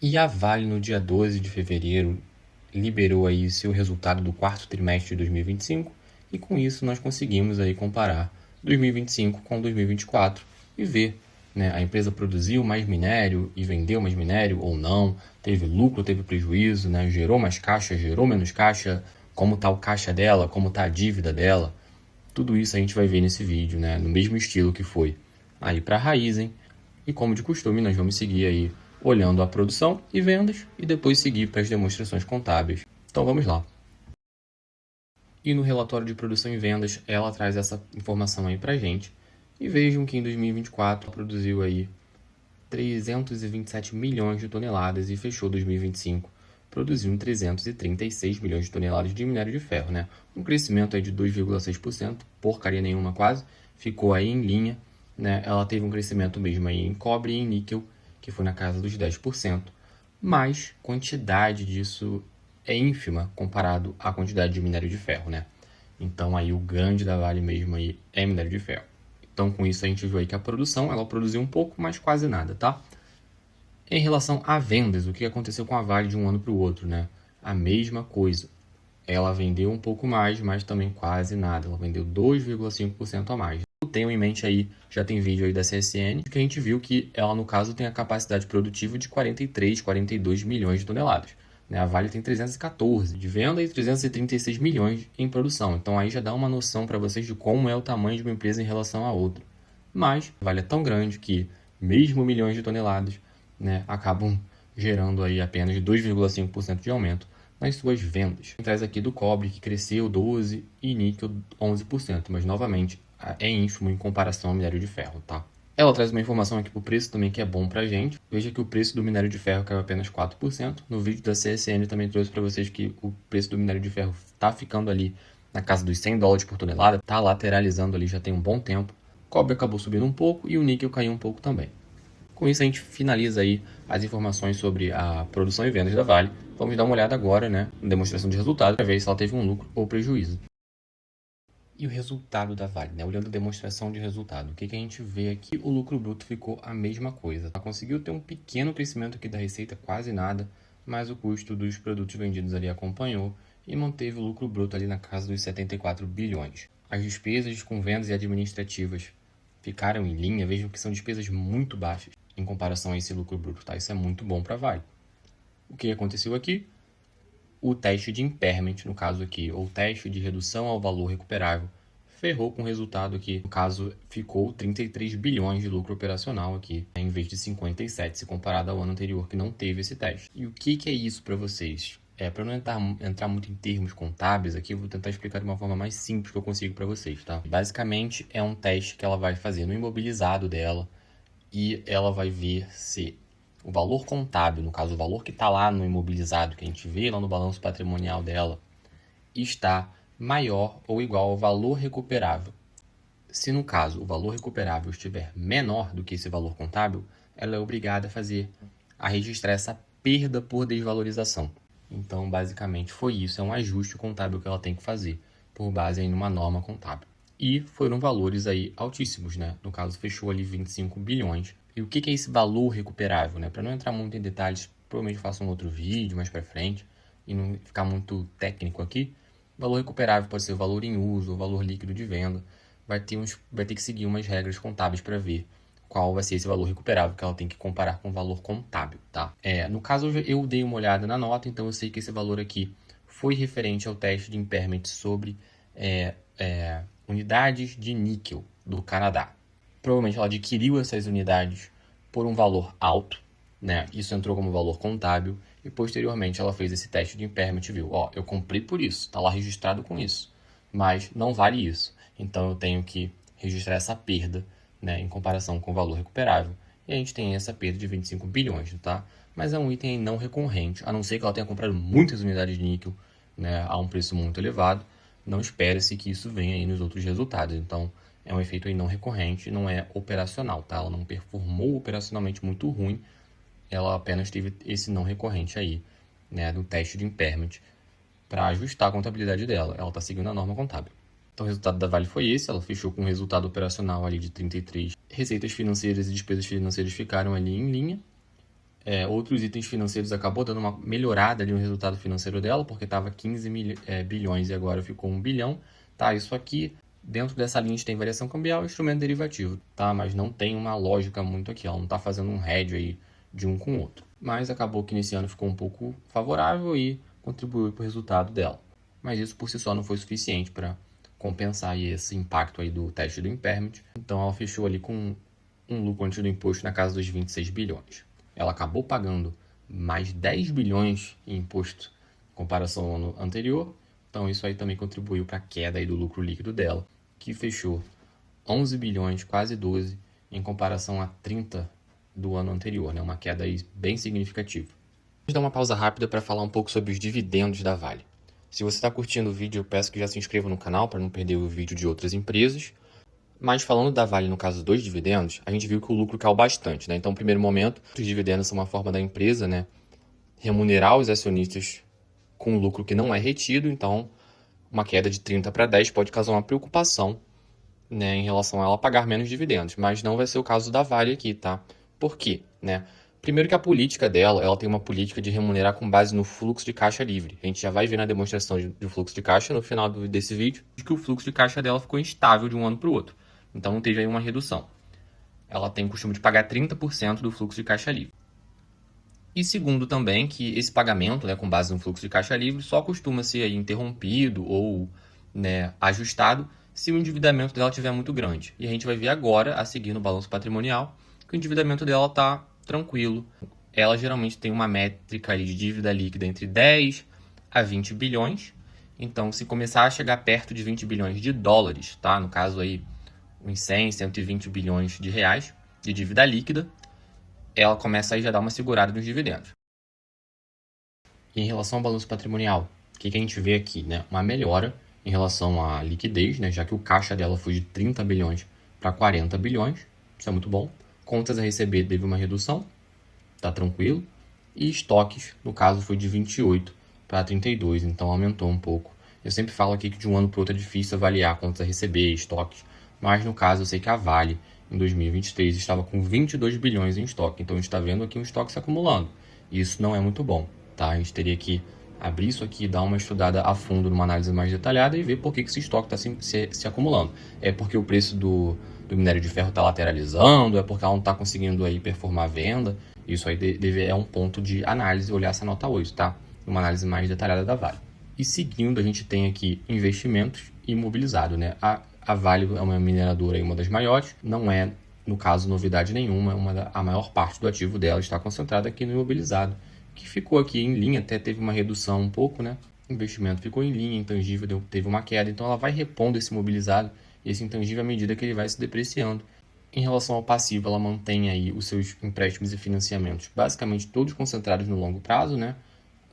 E a Vale, no dia 12 de fevereiro, liberou aí seu resultado do quarto trimestre de 2025 e com isso nós conseguimos aí comparar 2025 com 2024 e ver, né, a empresa produziu mais minério e vendeu mais minério ou não, teve lucro, teve prejuízo, né, gerou mais caixa, gerou menos caixa, como está o caixa dela, como está a dívida dela. Tudo isso a gente vai ver nesse vídeo, né, no mesmo estilo que foi aí para a Raízen. E como de costume, nós vamos seguir aí olhando a produção e vendas e depois seguir para as demonstrações contábeis. Então vamos lá. E no relatório de produção e vendas, ela traz essa informação aí para a gente. E vejam que em 2024 produziu aí 327 milhões de toneladas e fechou 2025 produzindo 336 milhões de toneladas de minério de ferro, né? Um crescimento aí de 2,6%, porcaria nenhuma quase, ficou aí em linha, né? Ela teve um crescimento mesmo aí em cobre e em níquel, que foi na casa dos 10%, mas a quantidade disso é ínfima comparado à quantidade de minério de ferro, né? Então aí o grande da Vale mesmo aí é minério de ferro. Então com isso a gente viu aí que a produção, ela produziu um pouco, mas quase nada, tá? Em relação a vendas, o que aconteceu com a Vale de um ano para o outro, né? A mesma coisa. Ela vendeu um pouco mais, mas também quase nada. Ela vendeu 2,5% a mais. Eu tenho em mente aí, já tem vídeo aí da CSN, que a gente viu que ela, no caso, tem a capacidade produtiva de 43, 42 milhões de toneladas. A Vale tem 314 de venda e 336 milhões em produção. Então aí já dá uma noção para vocês de como é o tamanho de uma empresa em relação a outra. Mas a Vale é tão grande que, mesmo milhões de toneladas, né, acabam gerando aí apenas 2,5% de aumento nas suas vendas. Traz aqui do cobre, que cresceu 12% e níquel 11%, mas novamente é ínfimo em comparação ao minério de ferro, tá? Ela traz uma informação aqui para o preço também que é bom para a gente. Veja que o preço do minério de ferro caiu apenas 4%. No vídeo da CSN também trouxe para vocês que o preço do minério de ferro está ficando ali na casa dos $100 por tonelada, está lateralizando ali já tem um bom tempo. O cobre acabou subindo um pouco e o níquel caiu um pouco também. Com isso a gente finaliza aí as informações sobre a produção e vendas da Vale. Vamos dar uma olhada agora, né, na demonstração de resultado, para ver se ela teve um lucro ou prejuízo. E o resultado da Vale, né, olhando a demonstração de resultado, o que a gente vê aqui? O lucro bruto ficou a mesma coisa. Ela conseguiu ter um pequeno crescimento aqui da receita, quase nada, mas o custo dos produtos vendidos ali acompanhou e manteve o lucro bruto ali na casa dos 74 bilhões. As despesas com vendas e administrativas ficaram em linha, vejam que são despesas muito baixas em comparação a esse lucro bruto, tá? Isso é muito bom para a Vale. O que aconteceu aqui? O teste de impairment, no caso aqui, ou teste de redução ao valor recuperável, ferrou com o resultado aqui. No caso, ficou 33 bilhões de lucro operacional aqui, em vez de 57, se comparado ao ano anterior, que não teve esse teste. E o que é isso para vocês? Para não entrar muito em termos contábeis aqui, eu vou tentar explicar de uma forma mais simples que eu consigo para vocês, tá? Basicamente, é um teste que ela vai fazer no imobilizado dela, e ela vai ver se o valor contábil, no caso o valor que está lá no imobilizado, que a gente vê lá no balanço patrimonial dela, está maior ou igual ao valor recuperável. Se no caso o valor recuperável estiver menor do que esse valor contábil, ela é obrigada a registrar essa perda por desvalorização. Então, basicamente, foi isso. É um ajuste contábil que ela tem que fazer, por base em uma norma contábil. E foram valores aí altíssimos, né? No caso, fechou ali 25 bilhões. E o que é esse valor recuperável, né? Para não entrar muito em detalhes, provavelmente faço um outro vídeo mais para frente e não ficar muito técnico aqui. O valor recuperável pode ser o valor em uso, o valor líquido de venda. Vai ter que seguir umas regras contábeis para ver qual vai ser esse valor recuperável que ela tem que comparar com o valor contábil, tá? No caso, eu dei uma olhada na nota, então eu sei que esse valor aqui foi referente ao teste de impairment sobre unidades de níquel do Canadá. Provavelmente ela adquiriu essas unidades por um valor alto, né? Isso entrou como valor contábil e posteriormente ela fez esse teste de impairment e viu, eu comprei por isso, tá lá registrado com isso, mas não vale isso. Então eu tenho que registrar essa perda, né, em comparação com o valor recuperável. E a gente tem essa perda de 25 bilhões, tá? Mas é um item não recorrente, a não ser que ela tenha comprado muitas unidades de níquel, né, a um preço muito elevado. Não espera-se que isso venha aí nos outros resultados. Então, é um efeito aí não recorrente, não é operacional, tá? Ela não performou operacionalmente muito ruim, ela apenas teve esse não recorrente aí, né, do teste de impairment para ajustar a contabilidade dela. Ela está seguindo a norma contábil. Então, o resultado da Vale foi esse, ela fechou com um resultado operacional ali de 33. Receitas financeiras e despesas financeiras ficaram ali em linha. Outros itens financeiros acabou dando uma melhorada ali no resultado financeiro dela, porque estava 15 bilhões e agora ficou 1 bilhão. Tá, isso aqui, dentro dessa linha tem variação cambial e instrumento derivativo, tá? Mas não tem uma lógica muito aqui, ela não está fazendo um hedge aí de um com o outro. Mas acabou que nesse ano ficou um pouco favorável e contribuiu para o resultado dela. Mas isso por si só não foi suficiente para compensar aí esse impacto aí do teste do impairment. Então ela fechou ali com um lucro antes do imposto na casa dos 26 bilhões. Ela acabou pagando mais 10 bilhões em imposto em comparação ao ano anterior. Então isso aí também contribuiu para a queda aí do lucro líquido dela, que fechou 11 bilhões, quase 12, em comparação a 30 do ano anterior, né? Uma queda aí bem significativa. Vamos dar uma pausa rápida para falar um pouco sobre os dividendos da Vale. Se você está curtindo o vídeo, eu peço que já se inscreva no canal para não perder o vídeo de outras empresas. Mas falando da Vale no caso dos dividendos, a gente viu que o lucro caiu bastante, né? Então, no primeiro momento, os dividendos são uma forma da empresa, né, remunerar os acionistas com lucro que não é retido. Então, uma queda de 30 para 10 pode causar uma preocupação, né, em relação a ela pagar menos dividendos. Mas não vai ser o caso da Vale aqui, tá? Por quê? Né? Primeiro que a política dela, ela tem uma política de remunerar com base no fluxo de caixa livre. A gente já vai ver na demonstração do fluxo de caixa no final desse vídeo, de que o fluxo de caixa dela ficou instável de um ano para o outro. Então não teve aí uma redução. Ela tem o costume de pagar 30% do fluxo de caixa livre. E segundo também que esse pagamento, né, com base no fluxo de caixa livre, só costuma ser aí interrompido ou, né, ajustado se o endividamento dela estiver muito grande. E a gente vai ver agora, a seguir no balanço patrimonial, que o endividamento dela está tranquilo. Ela geralmente tem uma métrica ali de dívida líquida entre 10 a 20 bilhões. Então, se começar a chegar perto de 20 bilhões de dólares, tá? No caso aí, uns 100, 120 bilhões de reais de dívida líquida, ela começa aí já a dar uma segurada nos dividendos. E em relação ao balanço patrimonial, o que a gente vê aqui, né? Uma melhora em relação à liquidez, né? Já que o caixa dela foi de 30 bilhões para 40 bilhões, isso é muito bom. Contas a receber teve uma redução, tá tranquilo. E estoques, no caso, foi de 28 para 32, então aumentou um pouco. Eu sempre falo aqui que de um ano para outro é difícil avaliar contas a receber, estoques, mas no caso eu sei que a Vale, em 2023, estava com 22 bilhões em estoque, então a gente está vendo aqui um estoque se acumulando. E isso não é muito bom, tá? A gente teria que abrir isso aqui, dar uma estudada a fundo numa análise mais detalhada e ver por que esse estoque está se acumulando. É porque o preço do minério de ferro está lateralizando, é porque ela não está conseguindo aí performar a venda. Isso aí é um ponto de análise, olhar essa nota 8, tá? Uma análise mais detalhada da Vale. E seguindo, a gente tem aqui investimentos imobilizados, né? A Vale é uma mineradora, uma das maiores, não é, no caso, novidade nenhuma, a maior parte do ativo dela está concentrada aqui no imobilizado, que ficou aqui em linha, até teve uma redução um pouco, né? O investimento ficou em linha, intangível teve uma queda, então ela vai repondo esse imobilizado e esse intangível à medida que ele vai se depreciando. Em relação ao passivo, ela mantém aí os seus empréstimos e financiamentos, basicamente todos concentrados no longo prazo, né?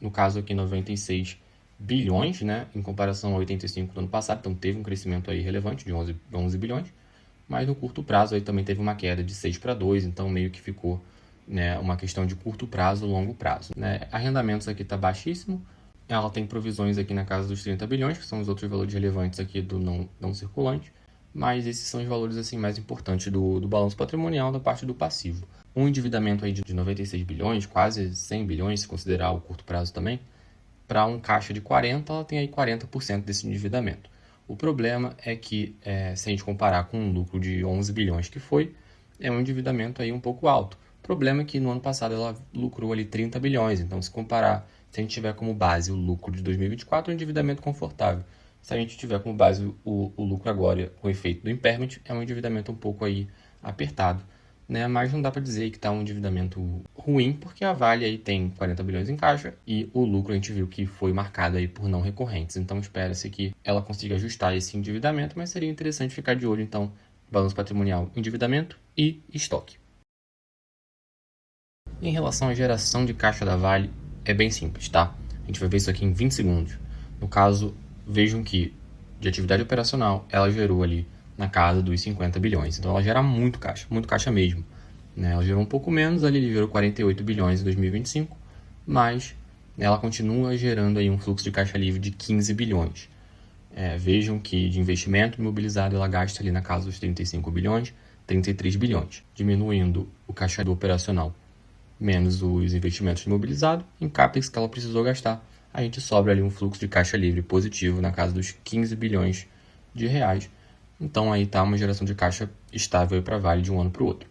No caso aqui 96 bilhões, né? Em comparação a 85 do ano passado, então teve um crescimento aí relevante de 11 bilhões, mas no curto prazo aí também teve uma queda de 6 para 2, então meio que ficou, né, uma questão de curto prazo, longo prazo, né? Arrendamentos aqui está baixíssimo, ela tem provisões aqui na casa dos 30 bilhões, que são os outros valores relevantes aqui do não circulante, mas esses são os valores assim mais importantes do balanço patrimonial da parte do passivo. Um endividamento aí de 96 bilhões, quase 100 bilhões, se considerar o curto prazo também, para um caixa de 40, ela tem aí 40% desse endividamento. O problema é que, se a gente comparar com um lucro de 11 bilhões que foi, é um endividamento aí um pouco alto. O problema é que no ano passado ela lucrou ali 30 bilhões, então se comparar, se a gente tiver como base o lucro de 2024, é um endividamento confortável. Se a gente tiver como base o lucro agora, com o efeito do impairment, é um endividamento um pouco aí apertado, né? Mas não dá para dizer que está um endividamento ruim, porque a Vale aí tem 40 bilhões em caixa e o lucro a gente viu que foi marcado aí por não recorrentes. Então espera-se que ela consiga ajustar esse endividamento, mas seria interessante ficar de olho então balanço patrimonial, endividamento e estoque. Em relação à geração de caixa da Vale, é bem simples, tá? A gente vai ver isso aqui em 20 segundos. No caso, vejam que de atividade operacional ela gerou ali na casa dos 50 bilhões. Então ela gera muito caixa mesmo, né? Ela gerou um pouco menos, ali ele gerou 48 bilhões em 2025, mas ela continua gerando aí um fluxo de caixa livre de 15 bilhões. Vejam que de investimento imobilizado ela gasta ali na casa dos 35 bilhões, 33 bilhões, diminuindo o caixa do operacional menos os investimentos imobilizados, em CAPEX que ela precisou gastar, a gente sobra ali um fluxo de caixa livre positivo na casa dos 15 bilhões de reais. Então aí está uma geração de caixa estável para a Vale de um ano para o outro.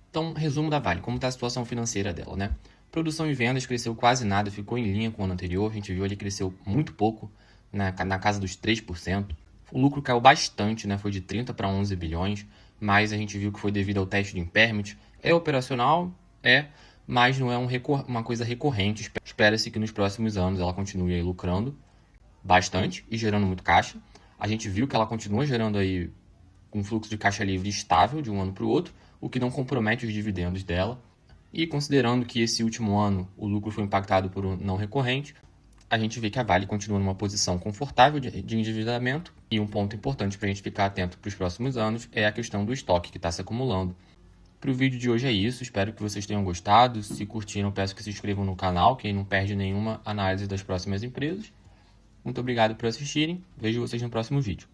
Então, resumo da Vale, como está a situação financeira dela, né? Produção e vendas cresceu quase nada, ficou em linha com o ano anterior, a gente viu ali cresceu muito pouco, na casa dos 3%. O lucro caiu bastante, né? Foi de 30 para 11 bilhões, mas a gente viu que foi devido ao teste de impairment. É operacional, mas não é uma coisa recorrente. Espera-se que nos próximos anos ela continue aí lucrando bastante e gerando muito caixa. A gente viu que ela continua gerando aí um fluxo de caixa livre estável de um ano para o outro, o que não compromete os dividendos dela. E considerando que esse último ano o lucro foi impactado por um não recorrente, a gente vê que a Vale continua numa posição confortável de endividamento. E um ponto importante para a gente ficar atento para os próximos anos é a questão do estoque que está se acumulando. Para o vídeo de hoje é isso, espero que vocês tenham gostado. Se curtiram, peço que se inscrevam no canal, que aí não perde nenhuma análise das próximas empresas. Muito obrigado por assistirem, vejo vocês no próximo vídeo.